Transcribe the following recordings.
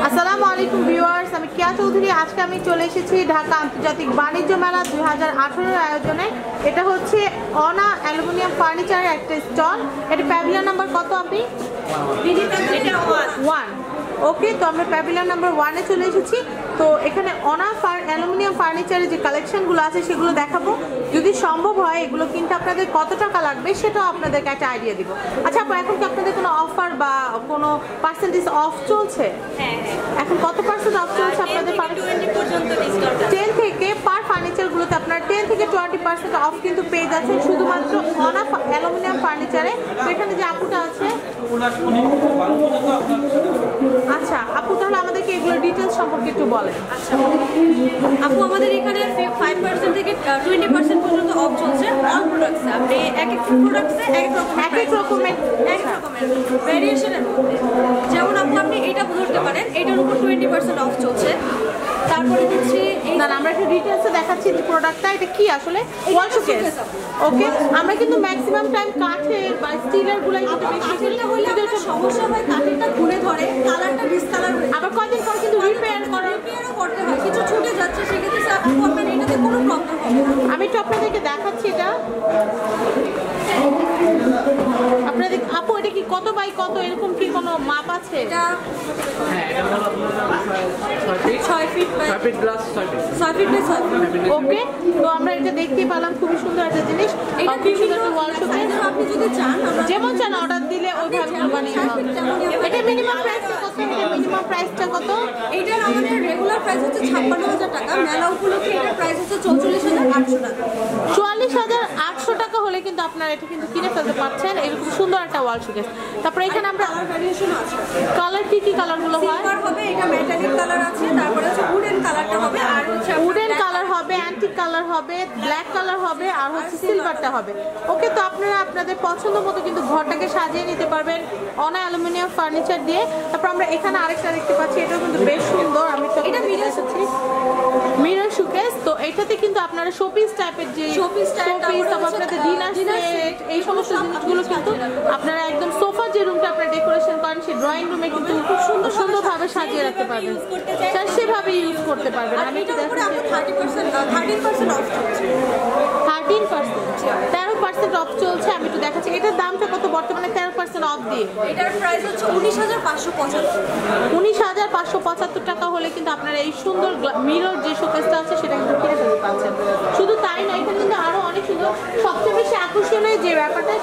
আসসালামু আলাইকুম ভিউয়ার্স, আমি কিয়া চৌধুরী। আজকে আমি চলে এসেছি ঢাকা আন্তর্জাতিক বাণিজ্য মেলা 2018 আয়োজনে। এটা হচ্ছে অনা অ্যালুমিনিয়াম ফার্নিচারের একটা স্টল। এটা প্যাভিলিয়ন নাম্বার কত? আপনি 1। ওকে, তো আমরা প্যাভিলিয়ন নাম্বার 1-এ চলে এসেছি। তো এখানে অনা অ্যালুমিনিয়াম ফার্নিচারের যে কালেকশনগুলো আছে সেগুলো দেখাবো। যদি সম্ভব হয় এগুলো কিনতে আপনাদের কত টাকা লাগবে সেটাও আপনাদেরকে একটা আইডিয়া দিব। আচ্ছা আপু, এখন কি আপনাদের কোনো অফার বা কোনো পার্সেন্টেজ অফ চলছে? এখন কত পার্সেন্ট অফ চলছে আপনাদের? 10 থেকে পার ফার্নিচারগুলোতে আপনার 10 থেকে 20% অফ কিন্তু পেয়ে যাচ্ছেন শুধুমাত্র অনা অ্যালুমিনিয়াম ফার্নিচারে। তো এখানে যে আপুটা আছে, আচ্ছা আপু তাহলে আমাদেরকে এগুলো ডিটেলস সম্পর্কে একটু বলেন। আচ্ছা আপু, আমাদের এখানে 5% থেকে 20% পর্যন্ত অফ চলছে অল প্রোডাক্টসে। আপনি এক এক প্রোডাক্টসে এক এক রকমের ভেরিয়েশনের মধ্যে, যেমন আপনি এইটা ধরতে পারেন, এইটার উপর 20% অফ চলছে। তারপরে হচ্ছে না আমরা একটু ডিটেলসে দেখাচ্ছি যে প্রোডাক্টটা এটা কি আসলে। ওয়াল শোকেস। ওকে, আমরা কিন্তু ম্যাক্সিমাম টাইম কাঠের বা স্টিলের গুলাই কিন্তু বেশি করি। কিন্তু একটা সমস্যা হয়, কাঠেরটা ঘুরে ধরে, কালারটা ডিসকালার হয়ে আবার কয়দিন পর কিন্তু রিপেয়ারও করতে হয়, কিছু ছুটে যাচ্ছে, সেক্ষেত্রে আপনার এটাতে কোনো প্রবলেম হবে না। আমি একটু আপনাদেরকে দেখাচ্ছি এটা। আপনাদের আপু এটা কি কত বাই কত, এরকম কি কোনো মাপ আছে? এটা 6 feet by 6 feet plus 6 feet. Okay, তো আমরা এটা দেখতে পেলাম, খুবই সুন্দর একটা জিনিস। এটা খুব সুন্দর একটা ওয়াল শোকেস। আপনি যদি চান, যেমন চান অর্ডার দিলে ওইভাবে বানিয়ে হবে। এটা মিনিমাম প্রাইসটা কত? মিনিমাম প্রাইসটা কত? এটার আমাদের রেগুলার প্রাইস হচ্ছে 56,000 টাকা। মেলা উপলক্ষে এটার প্রাইস হচ্ছে 44,800 টাকা। 44,800 টাকা হলে কিন্তু আপনারা এটা কিন্তু কিনে ফেলতে পারছেন। এরকম সুন্দর একটা ওয়াল শোকেস। তারপরে এখানে আমরা ভ্যারিয়েশন আছে। কালার কি কালারগুলো হয়? সিলভার হবে, এটা মেটালিক কালার আছে, তারপরে হচ্ছে উডেন কালারটা হবে, আর হচ্ছে উডেন কালার হবে, অ্যান্টিক কালার হবে, ব্ল্যাক কালার হবে, আর হচ্ছে সিলভারটা হবে। ওকে, তো আপনারা আপনাদের পছন্দ মতো কিন্তু ঘরটাকে সাজিয়ে নিতে পারবেন অনা অ্যালুমিনিয়াম ফার্নিচার দিয়ে। তারপর আমরা এখানে আরেকটা দেখতে পাচ্ছি, এটাও কিন্তু বেশ সুন্দর। আমি এটা মিরর মিরর শোকেস। তো এটাতে কিন্তু আপনারা শোপিস টাইপের যে শোপিস, তারপর আপনাদের ডিনার সেট, এই সমস্ত জিনিসগুলো কিন্তু আপনারা একদম সোফা যে রুমটা আপনারা ডেকোরেশন করেন সেই ড্রয়িং রুমে কিন্তু খুব সুন্দরভাবে সাজিয়ে রাখতে পারবেন, সেভাবে ইউজ করতে পারবেন। আমি এটার উপরে আপনি 13% অফ চলছে। 13% অফ চলছে। আমি একটু দেখাচ্ছি এটার দামটা কত বর্তমানে 13% অফ দিয়ে। এটার প্রাইস হচ্ছে 19,575। 19,575 টাকা হলে কিন্তু আপনারা এই সুন্দর মিরর যে শোকেসটা আছে সেটা কিন্তু কিনে ফেলতে পারছেন। শুধু তাই নয়, এখানে কিন্তু আরো অনেক সুন্দর, সবচেয়ে বেশি আকর্ষণীয় যে ব্যাপারটা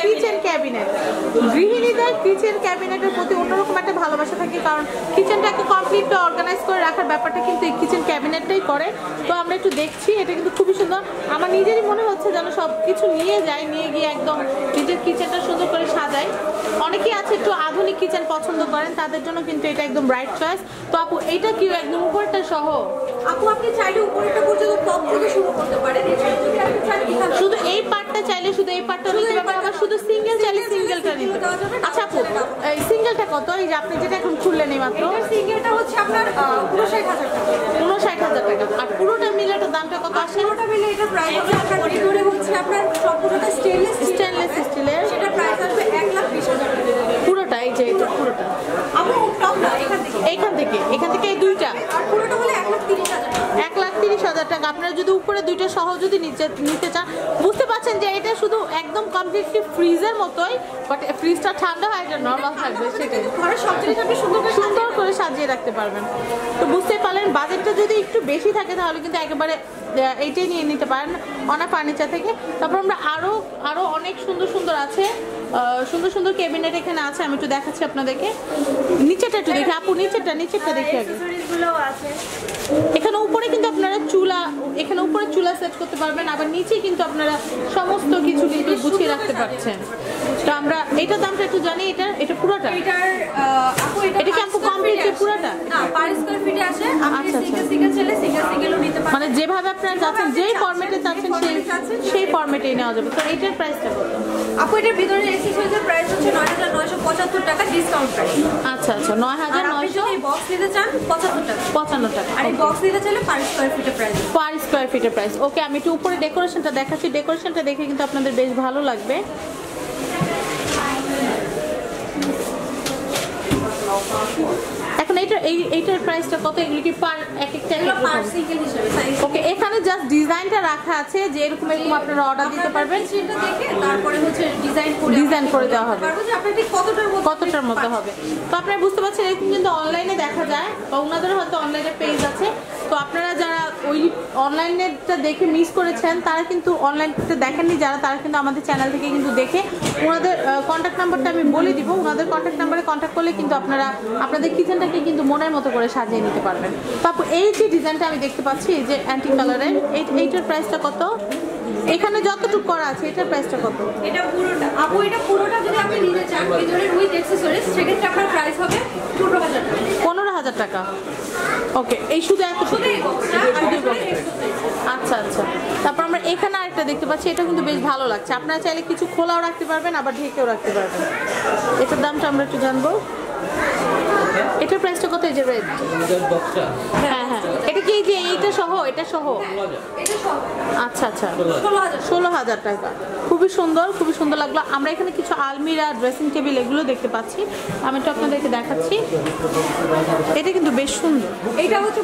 কিচেন ক্যাবিনেট। গৃহিণীদের কিচেন ক্যাবিনেটের প্রতি অন্যরকম একটা ভালোবাসা থাকে, কারণ কিচেনটাকে কমপ্লিট অর্গানাইজ করে রাখার ব্যাপারটা কিন্তু এই কিচেন ক্যাবিনেটটাই করে। তো আমরা একটু দেখছি, এটা কিন্তু খুবই সুন্দর। আমার নিজেরই মনে হচ্ছে যেন সব কিছু নিয়ে গিয়ে একদম নিজের কিচেনটা সুন্দর করে সাজাই। অনেকেই আছে একটু আধুনিক কিচেন পছন্দ করেন, তাদের জন্য কিন্তু এটা একদম রাইট চয়েস। তো আপু এইটা কি একদম উপরটা সহ? আপু আপনি চাইলে উপরেটা পর্যন্ত টপ থেকে শুরু করতে পারেন। এছাড়া যদি আপনি চান এখানে শুধু এই পার্টটা চাইলে শুধু এই পার্টটা নিতে পারবেন, আবার শুধু সিঙ্গেল চাইলে সিঙ্গেলটা নিতে পারবেন। আচ্ছা আপু, এই সিঙ্গেলটা কত? এই যে আপনি যেটা এখন খুললেন এই মাত্র, এটা সিঙ্গেলটা হচ্ছে আপনার 59,000 টাকা। 59,000 টাকা। আর পুরোটা মিলে এটার দামটা কত আসে? পুরোটা মিলে এটার প্রাইস হবে আপনার ভিতরে হচ্ছে আপনার সম্পূর্ণটা স্টেনলেস স্টিলের, সেটা প্রাইস আসবে 1,20,000 টাকা। পুরোটা এই যে এটা পুরোটা আপু টপ না, এখান থেকে এই দুইটা, আর পুরোটা হলে 1,30,000 টাকা। 1,30,000 টাকা। আপনারা যদি উপরে দুইটা সহ যদি নিতে চান, বুঝতে পারছেন যে এটা শুধু একদম কমপ্লিটলি ফ্রিজের মতোই, বাট ফ্রিজটা ঠান্ডা হয়, এটা নর্মাল থাকবে, সেটাই ঘরের সব জিনিস আপনি সুন্দর করে সাজিয়ে রাখতে পারবেন। তো বুঝতে পারলেন, বাজেটটা যদি একটু বেশি থাকে তাহলে কিন্তু একেবারে এইটাই নিয়ে নিতে পারেন অনা ফার্নিচার থেকে। তারপর আমরা আরো অনেক সুন্দর আছে, সুন্দর ক্যাবিনেট এখানে আছে। আমি একটু দেখাচ্ছি আপনাদেরকে। নিচেটা একটু দেখি আপু, নিচেরটা দেখি আগে। এখানে উপরে কিন্তু আপনারা উপরে চুলা সেট করতে পারবেন, আবার নিচে কিন্তু আপনারা সমস্ত কিছু কিন্তু গুছিয়ে রাখতে পারছেন। তো আমরা এইটার দামটা একটু জানি। এটা পুরোটা, এটা কি আপু কমপ্লিট পুরোটা? না, পার স্কয়ার ফিটে আসে। আপনি সিঙ্গেল চাইলে সিঙ্গেলও নিতে পারেন, মানে যেভাবে আপনারা চাচ্ছেন, যেই ফরম্যাটে চাচ্ছেন সেই ফরম্যাটেই নেওয়া যাবে। তো এইটার প্রাইসটা কত? আপু এটার ভিতরে এক্সেসরিজের প্রাইস হচ্ছে 9,975 টাকা ডিসকাউন্ট প্রাইস। আচ্ছা 9,900। বক্স নিতে চান 55 টাকা। আর এই বক্স নিতে চাইলে পার স্কয়ার ফিটের প্রাইস। ওকে, আমি একটু উপরে ডেকোরেশনটা দেখাচ্ছি। ডেকোরেশনটা দেখে কিন্তু আপনাদের বেশ ভালো লাগবে। এইটার প্রাইসটা কত? এগুলো কি পার এক একটা পার সিঙ্গেল হিসেবে সাইজ। ওকে, এখানে জাস্ট ডিজাইনটা রাখা আছে যে এরকম আপনারা অর্ডার দিতে পারবেন, সেটা দেখে তারপরে হচ্ছে ডিজাইন করে দেওয়া হবে পারবো যে আপনার ঠিক কতটার মধ্যে হবে। তো আপনারা বুঝতে পারছেন এরকম কিন্তু অনলাইনে দেখা যায়, বা ওনাদের হয়তো অনলাইনে পেজ আছে। তো আপনারা যারা ওই অনলাইনেটা দেখে মিস করেছেন তারা কিন্তু অনলাইনটা দেখেননি যারা, তারা কিন্তু আমাদের চ্যানেল থেকে কিন্তু দেখে ওনাদের কন্ট্যাক্ট নাম্বারটা আমি বলে দিব। ওনাদের কন্ট্যাক্ট নাম্বারে কন্ট্যাক্ট করলে কিন্তু আপনারা আপনাদের কিচেনটাকে কিন্তু মনের মতো করে সাজিয়ে নিতে পারবেন। তারপর এই যে ডিজাইনটা আমি দেখতে পাচ্ছি এই যে অ্যান্টিক কালারের, এইটার প্রাইসটা কত? এখানে যতটুকু করা আছে এটার প্রাইসটা কত? এটা পুরোটা আপু, এটা পুরোটা যদি আপনি নিতে চান ভিতরে উইথ অ্যাকসেসরিজ, সেক্ষেত্রে আপনার প্রাইস হবে 15,000 টাকা। 15,000 টাকা। ওকে, এই শুধু এত শুধু আচ্ছা আচ্ছা। তারপর আমরা এখানে আরেকটা দেখতে পাচ্ছি, এটা কিন্তু বেশ ভালো লাগছে। আপনারা চাইলে কিছু খোলাও রাখতে পারবেন, আবার ঢেকেও রাখতে পারবেন। এটার দামটা আমরা একটু জানবো। এটার প্রাইসটা কত? এই যে রেড, হ্যাঁ হ্যাঁ, এটা কি যে এইটা সহ? এটা সহ? আচ্ছা আচ্ছা, 16,000 টাকা। খুবই সুন্দর লাগলো। আমরা এখানে কিছু আলমিরা, ড্রেসিং টেবিল এগুলো দেখতে পাচ্ছি, আমি তো আপনাদেরকে দেখাচ্ছি। এটা কিন্তু বেশ সুন্দর। এটা হচ্ছে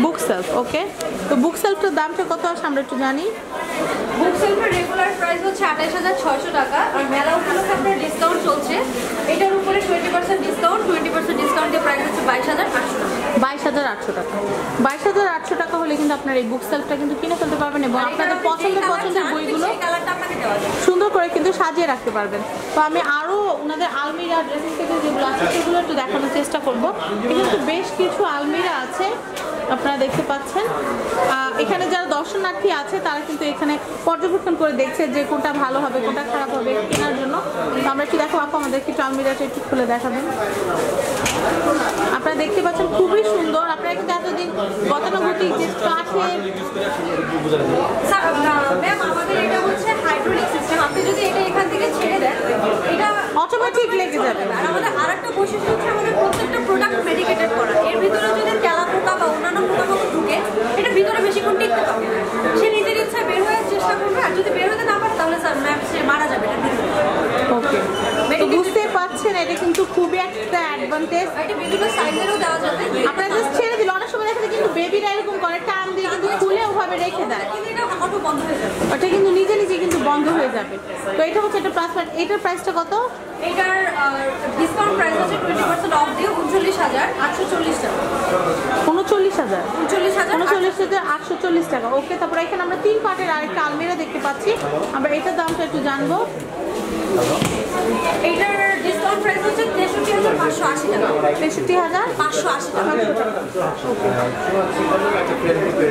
বুক সেলফ। ওকে, তো বুক সেলফটার দামটা কত আসে আমরা একটু জানি। বুক সেলফের রেগুলার প্রাইস হচ্ছে 28,600 টাকা, আর মেলা উপলক্ষে আপনার ডিসকাউন্ট চলছে। এটার উপরে 20% ডিসকাউন্ট, 20% ডিসকাউন্ট দিয়ে প্রাইস হচ্ছে 22,800 টাকা। 22,800 টাকা। 22,800 টাকা হলে কিন্তু আপনার এই বুক সেলফটা কিন্তু কিনে ফেলতে পারবেন এবং আপনাদের পছন্দের বইগুলো সুন্দর করে কিন্তু সাজিয়ে রাখতে পারবেন। তো আমি আরও ওনাদের আলমিরা, ড্রেসিং টেবিল যেগুলো আছে সেগুলো একটু দেখানোর চেষ্টা করবো। কিন্তু বেশ কিছু আলমিরা আছে আপনারা দেখতে পাচ্ছেন। এখানে যারা দর্শনার্থী আছে তারা কিন্তু এখানে পর্যবেক্ষণ করে দেখছে যে কোনটা ভালো হবে, কোনটা খারাপ হবে কেনার জন্য। তো আমরা একটু দেখো আপু, আমাদের একটু আলমিরাটা একটু খুলে দেখাবেন। আপনারা দেখতে পাচ্ছেন খুবই সুন্দর। আপনারা কিন্তু এতদিন গতানুগতিক যে কাঠের, ম্যাম আমাদের এটা হচ্ছে হাইড্রোলিক সিস্টেম, আপনি যদি এটা এখান থেকে ছেড়ে দেন এটা অটোমেটিক লেগে যাবে। আর আমাদের আরেকটা বৈশিষ্ট্য হচ্ছে আমাদের প্রত্যেকটা প্রোডাক্ট মেডিকেটেড করা। এর ভিতরে যদি তেলাপোকা বা অন্যান্য পোকামাকড় ঢুকে এটা ভিতরে বেশিক্ষণ টিকতে পারবে না, সে নিজের ইচ্ছায় বের হওয়ার চেষ্টা করবে। আর যদি বের হতে না পারে তাহলে স্যার ম্যাম সে মারা যাবে এটা ভিতরে। ওকে, তো বুঝতে পারছেন এটা কিন্তু খুবই একটা অ্যাডভান্টেজ। এটা বিভিন্ন সাইজেরও দেওয়া যাবে। আপনারা জাস্ট ছেড়ে দিলে অনেক সময় দেখা যায় কিন্তু বেবিরা এরকম করে টান দিয়ে কিন্তু খুলে ওভাবে রেখে দেয়, কিন্তু এটা অটো বন্ধ হয়ে যাবে, ওটা কিন্তু নিজে কিন্তু বন্ধ হয়ে যাবে। তো এটা হচ্ছে একটা প্লাস পয়েন্ট। এটার প্রাইসটা কত? এটার ডিসকাউন্ট প্রাইস হচ্ছে 20% অফ দিয়ে 39,840 টাকা। 39,840 টাকা। ওকে, তারপরে এখানে আমরা 3 পার্টের আরেকটা আলমিরা দেখতে পাচ্ছি, আমরা এটার দামটা একটু জানবো। এটার ডিসকাউন্ট প্রাইস হচ্ছে 63,580 টাকা। 63,580 টাকা।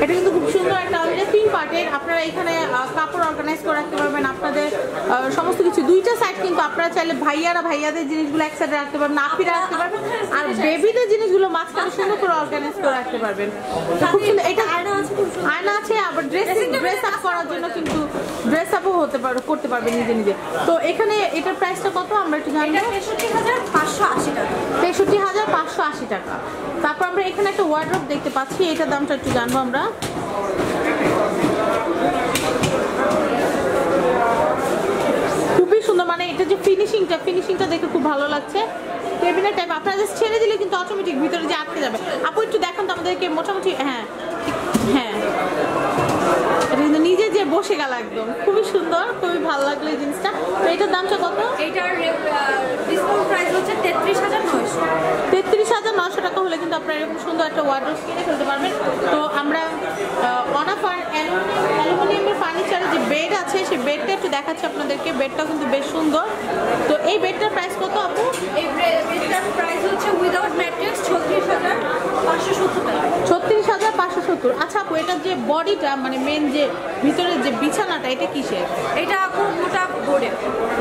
এটা কিন্তু খুব সুন্দর একটা আলমিরা, 3 পার্টের। আপনারা এখানে কাপড় অর্গানাইজ করে রাখতে পারবেন, আপনাদের সমস্ত কিছু। দুইটা সাইড কিন্তু আপনারা চাইলে ভাইয়াদের জিনিসগুলো এক সাইডে রাখতে পারবেন, নাপিরা রাখতে পারবেন, আর বেবিদের জিনিসগুলো মাঝখানে সুন্দর করে অর্গানাইজ করে রাখতে পারবেন। খুব সুন্দর। এটা আয়না আছে, আবার ড্রেস আপ করার জন্য কিন্তু ড্রেস আপও করতে পারবেন নিজে। তো এখানে এটার প্রাইসটা কত আমরা একটু জানবো। 63,580 টাকা। 63,580 টাকা। তারপর আমরা এখানে একটা ওয়ার্ডরোব দেখতে পাচ্ছি, এটার দামটা একটু জানবো আমরা। খুবই সুন্দর, মানে এটা যে ফিনিশিংটা দেখে খুব ভালো লাগছে। টেবিলের টাইপ আপনারা জাস্ট ছেড়ে দিলে কিন্তু অটোমেটিক ভিতরে যে আটকে যাবে। আপু একটু দেখুন তো আমাদেরকে, মোটামুটি হ্যাঁ এটা কিন্তু নিজে যে বসে গেল একদম। খুবই সুন্দর, খুবই ভালো লাগলো এই জিনিসটা। তো এটার দামটা কত? এটার ডিসকাউন্ট প্রাইস হচ্ছে 33,900। 33,900 টাকা হলে কিন্তু আপনারা এরকম সুন্দর একটা ওয়ার্ডরোব কিনে ফেলতে পারবেন। তো আমরা অ্যালুমিনিয়ামের ফার্নিচারের যে বেড আছে সেই বেডটা একটু দেখাচ্ছি আপনাদেরকে। বেডটাও কিন্তু বেশ সুন্দর। তো এই বেডটার প্রাইস কত আপু? এই বেডটার প্রাইস হচ্ছে উইদাউট ম্যাট্রেস 36,570 টাকা। 36,570। আচ্ছা আপু, এটার যে বডিটা মানে মেন যে ভিতরের যে বিছানাটা এটা কিসের? এটা আপু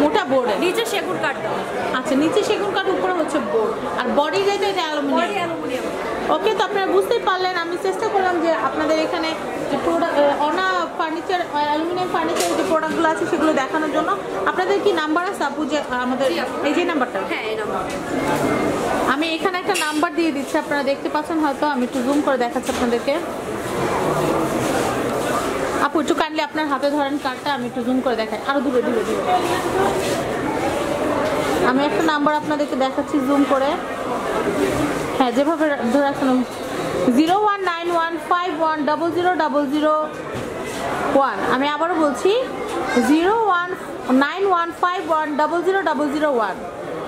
মোটা বোর্ডে, নিচে সেগুন কাঠ দেওয়া। আচ্ছা, নিচে সেগুন কাঠ, উপরে হচ্ছে বোর্ড, আর বডি যেটা এটা অ্যালুমিনিয়াম। ওকে, তো আপনারা বুঝতেই পারলেন, আমি চেষ্টা করলাম যে আপনাদের এখানে যে ফার্নিচার, অ্যালুমিনিয়াম ফার্নিচারের যে প্রোডাক্টগুলো আছে সেগুলো দেখানোর জন্য। আপনাদের কি নাম্বার আছে আপু যে আমাদের এই যে নাম্বারটা? হ্যাঁ, এই নাম্বার। আমি এখানে একটা নাম্বার দিয়ে দিচ্ছি, আপনারা দেখতে পাচ্ছেন হয়তো, আমি একটু জুম করে দেখাচ্ছি আপনাদেরকে। আপু একটু কাইন্ডলি আপনার হাতে ধরেন কার্ডটা, আমি একটু জুম করে দেখাই, আরো দূরে। আমি একটা নাম্বার আপনাদেরকে দেখাচ্ছি জুম করে। হ্যাঁ যেভাবে ধরে রাখুন 019151000001। আমি আবারও বলছি 019151000001।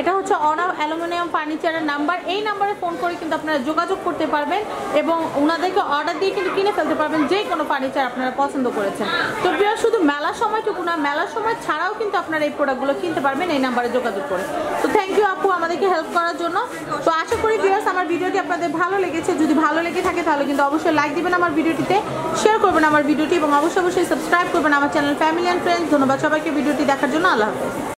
এটা হচ্ছে অনাম অ্যালুমিনিয়াম ফার্নিচারের নাম্বার। এই নাম্বারে ফোন করে কিন্তু আপনারা যোগাযোগ করতে পারবেন এবং ওনাদেরকে অর্ডার দিয়ে কিন্তু কিনে ফেলতে পারবেন যে কোনো ফার্নিচার আপনারা পছন্দ করেছেন। তো প্রিয় শুধু মেলার সময়টুকু না, মেলার সময় ছাড়াও কিন্তু আপনারা এই প্রোডাক্টগুলো কিনতে পারবেন এই নাম্বারে যোগাযোগ করে। তো থ্যাংক ইউ আপু আমাদেরকে হেল্প করার জন্য। তো আশা করি ভিউয়ার্স আমার ভিডিওটি আপনাদের ভালো লেগেছে। যদি ভালো লেগে থাকে তাহলে কিন্তু অবশ্যই লাইক দিবেন আমার ভিডিওটিতে, শেয়ার করবেন আমার ভিডিওটি এবং অবশ্যই সাবস্ক্রাইব করবেন আমার চ্যানেল ফ্যামিলি অ্যান্ড ফ্রেন্ডস। ধন্যবাদ সবাইকে ভিডিওটি দেখার জন্য। আল্লাহ হাফেজ।